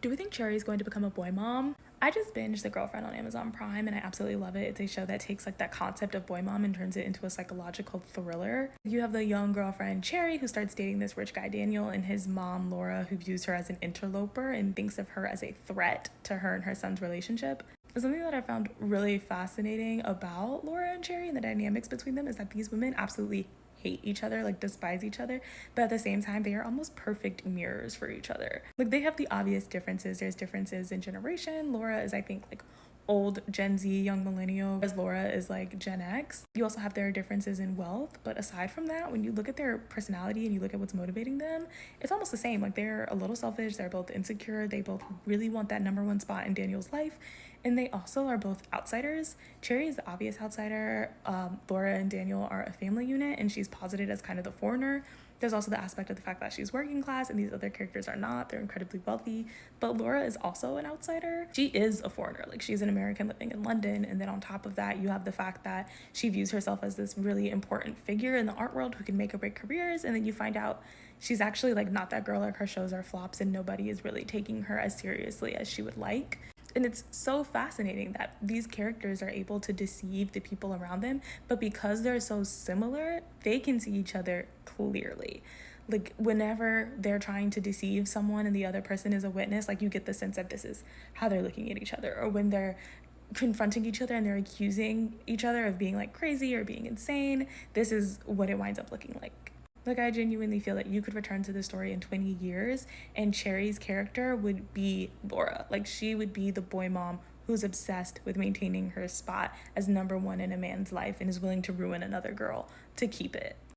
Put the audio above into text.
Do we think Cherry is going to become a boy mom? I just binged The Girlfriend on Amazon Prime and I absolutely love it. It's a show that takes like that concept of boy mom and turns it into a psychological thriller. You have the young girlfriend Cherry who starts dating this rich guy Daniel, and his mom Laura, who views her as an interloper and thinks of her as a threat to her and her son's relationship. Something that I found really fascinating about Laura and Cherry and the dynamics between them is that these women absolutely hate each other, like despise each other, but at the same time they are almost perfect mirrors for each other. Like they have the obvious differences. There's differences in generation. Laura is, I think, like old Gen Z, young millennial, as Laura is like Gen X. You also have their differences in wealth, but aside from that, when you look at their personality and you look at what's motivating them, it's almost the same. Like they're a little selfish, they're both insecure, they both really want that number one spot in Daniel's life, and they also are both outsiders. Cherry is the obvious outsider. Laura and Daniel are a family unit, and she's posited as kind of the foreigner. There's also the aspect of the fact that she's working class and these other characters are not. They're incredibly wealthy. But Laura is also an outsider. She is a foreigner. Like she's an American living in London. And then on top of that, you have the fact that she views herself as this really important figure in the art world who can make or break careers. And then you find out she's actually like not that girl. Like her shows are flops and nobody is really taking her as seriously as she would like. And it's so fascinating that these characters are able to deceive the people around them, but because they're so similar, they can see each other clearly. Like whenever they're trying to deceive someone and the other person is a witness, like you get the sense that this is how they're looking at each other. Or when they're confronting each other and they're accusing each other of being like crazy or being insane, this is what it winds up looking like. Like, I genuinely feel that you could return to the story in 20 years and Cherry's character would be Laura. Like, she would be the boy mom who's obsessed with maintaining her spot as number one in a man's life and is willing to ruin another girl to keep it.